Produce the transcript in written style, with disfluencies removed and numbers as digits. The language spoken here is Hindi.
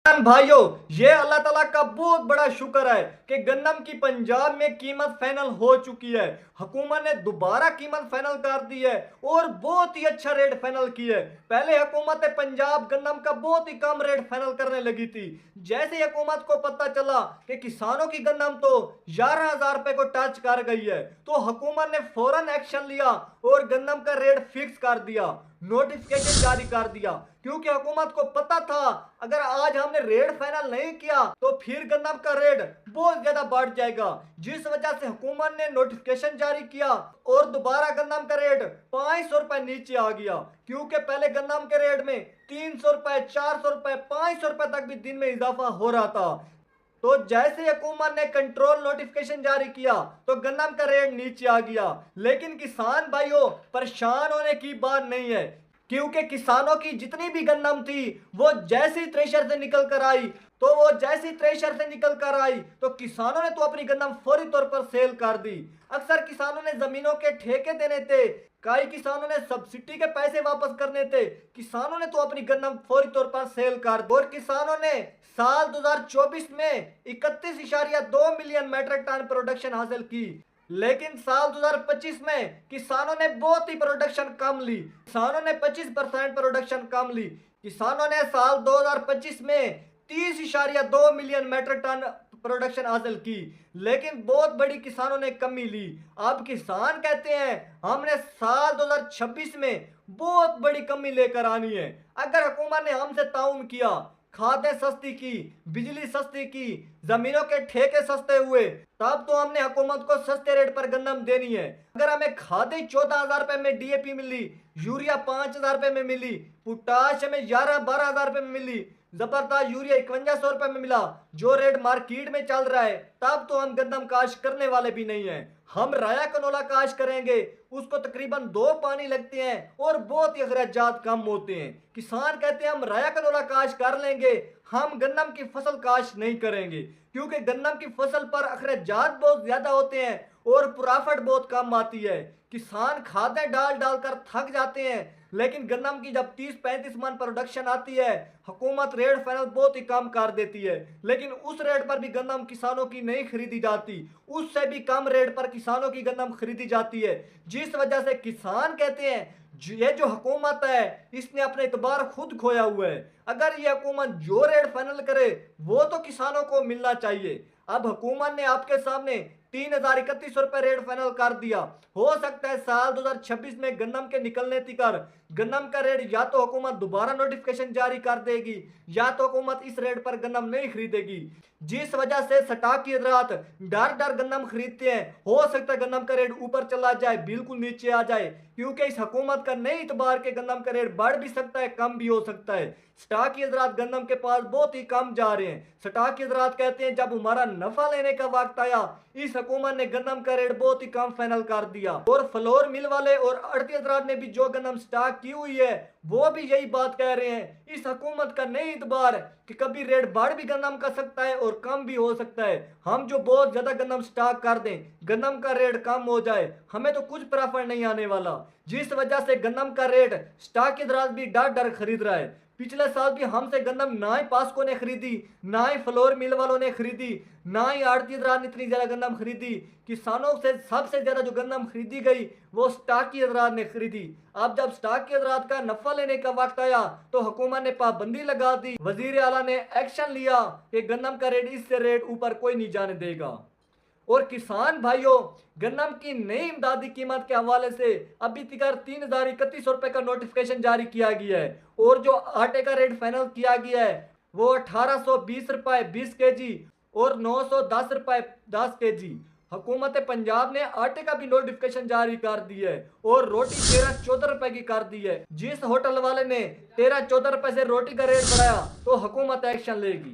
भाइयों, ये अल्लाह ताला का बहुत बड़ा शुक्र है कि गन्नम की पंजाब में कीमत फाइनल हो चुकी है। हुकूमत ने दोबारा कीमत फाइनल कर दी है और बहुत ही अच्छा रेट फाइनल की है। पहले हुकूमत पंजाब गन्नम का बहुत ही कम रेट फाइनल करने लगी थी। जैसे ही हुकूमत को पता चला कि किसानों की गन्नम तो 11,000 रुपए को टच कर गई है, तो हुकूमत ने फौरन एक्शन लिया और गन्नम का रेट फिक्स कर दिया, नोटिफिकेशन जारी कर दिया। क्योंकि हुकूमत को पता था अगर आज हमने रेट फाइनल नहीं किया तो फिर गन्नम का रेट बहुत ज्यादा बढ़ जाएगा, जिस वजह से हुकूमत ने नोटिफिकेशन जारी किया और दोबारा गन्नम का रेट 500 रुपए नीचे आ गया। क्योंकि पहले गन्नम के रेट में 300 रुपए, 400 रुपए, 500 रुपए तक भी दिन में इजाफा हो रहा था। तो जैसे हुकूमत ने कंट्रोल नोटिफिकेशन जारी किया तो गन्नम का रेट नीचे आ गया। लेकिन किसान भाइयों, परेशान होने की बात नहीं है, क्योंकि किसानों की जितनी भी गन्नम थी वो जैसी थ्रेशर से निकल कर आई तो किसानों ने तो अपनी गन्नम फौरी तौर पर सेल कर दी। अक्सर किसानों ने जमीनों के ठेके देने थे, कई किसानों ने सब्सिडी के पैसे वापस करने थे। किसानों ने तो अपनी गन्नम फौरी तौर पर सेल कर दी और किसानों ने साल 2024 में 31.2 मिलियन मेट्रिक टन प्रोडक्शन हासिल की। लेकिन साल 2025 में किसानों ने बहुत ही प्रोडक्शन कम ली, किसानों ने 25% प्रोडक्शन कम ली। किसानों ने साल 2025 में 30.2 मिलियन मेट्रिक टन प्रोडक्शन हासिल की, लेकिन बहुत बड़ी किसानों ने कमी ली। अब किसान कहते हैं हमने साल 2026 में बहुत बड़ी कमी लेकर आनी है। अगर हुकूमत ने हमसे ताउन किया, खादें सस्ती की, बिजली सस्ती की, जमीनों के ठेके सस्ते हुए, तब तो हमने हुकूमत को सस्ते रेट पर गन्नम देनी है। अगर हमें खादें 14,000 रुपए में डीएपी मिली, यूरिया 5,000 रुपए में मिली, पोटाश हमें 11-12,000 रुपए में मिली, जबरदस्त यूरिया 5100 रुपए में मिला, जो रेट मार्केट में चल रहा है, तब तो हम गन्नम काश करने वाले भी नहीं है। हम राया कनोला काश करेंगे, उसको तकरीबन 2 पानी लगते हैं और बहुत ही अखराजात कम होते हैं। किसान कहते हैं हम राया कनोला काश कर लेंगे, हम गन्नम की फसल काश नहीं करेंगे, क्योंकि गन्नम की फसल पर अखराजात बहुत ज्यादा होते हैं और प्रॉफिट बहुत कम आती है। किसान खादें डाल डाल कर थक जाते हैं, लेकिन गन्नम की जब 30-35 मन प्रोडक्शन आती है, हुकूमत रेट फाइनल बहुत ही कम कर देती है। लेकिन उस रेट पर भी गन्नम किसानों की नहीं खरीदी जाती, उससे भी कम रेट पर किसानों की गन्नम खरीदी जाती है, जिस वजह से किसान कहते हैं ये जो हुकूमत है इसने अपने इतबार खुद खोया हुआ है। अगर ये हुकूमत जो रेट फाइनल करे वो तो किसानों को मिलना चाहिए। अब हुकूमत ने आपके सामने 3,031 रुपए रेट फाइनल कर दिया। हो सकता है साल 2026 में गन्नम के निकलने तिकर गन्नम का रेट या तो हुकूमत दोबारा नोटिफिकेशन जारी कर देगी या तो हुकूमत इस रेट पर गन्नम नहीं खरीदेगी, जिस वजह से स्टॉक की हजरात डर डर गन्नम खरीदते हैं। हो सकता है गन्नम का रेट ऊपर चला जाए, बिल्कुल नीचे आ जाए, क्योंकि इस हुकूमत का नई इतबार के गन्नम का रेट बढ़ भी सकता है, कम भी हो सकता है। स्टॉक की हजरात गन्नम के पास बहुत ही कम जा रहे हैं। स्टॉक की हजरात कहते हैं जब हमारा नफा लेने का वक्त आया, इस हुकूमत ने गन्नम का रेट बहुत ही कम फाइनल कर दिया। और फ्लोर मिल वाले और आड़ती हजरात ने भी जो गन्नम स्टॉक की हुई है वो भी यही बात कह रहे हैं, इस हुकूमत का नहीं इतबार कि कभी रेट बढ़ भी गन्नम कर सकता है और कम भी हो सकता है। हम जो बहुत ज्यादा गन्नम स्टॉक कर दें, गन्नम का रेट कम हो जाए, हमें तो कुछ प्रॉफिट नहीं आने वाला, जिस वजह से गन्नम का रेट स्टॉक के दराज भी डर डर खरीद रहा है। पिछले साल भी हमसे गन्नम ना ही पास्को ने खरीदी, ना ही फ्लोर मिल वालों ने खरीदी, ना ही आड़ती हजरात ने इतनी ज्यादा गन्नम खरीदी। किसानों से सबसे ज्यादा जो गन्नम खरीदी गई वो स्टॉक की हजरात ने खरीदी। अब जब स्टॉक की हजरात का नफा लेने का वक्त आया तो हुकूमत ने पाबंदी लगा दी, वजीर आला ने एक्शन लिया कि गन्नम का रेट इससे रेट ऊपर कोई नहीं जाने देगा। और किसान भाइयों, गन्नम की नई इमदादी कीमत के हवाले से अभी तक 3,031 रुपए का नोटिफिकेशन जारी किया गया है और जो आटे का रेट फाइनल किया गया है वो 1820 रुपए 20 केजी और 910 रुपए 10 केजी। हुकूमत पंजाब ने आटे का भी नोटिफिकेशन जारी कर दिया है और रोटी 13-14 रुपए की कर दी है। जिस होटल वाले ने 13-14 रुपए से रोटी का रेट बढ़ाया तो हुकूमत एक्शन लेगी।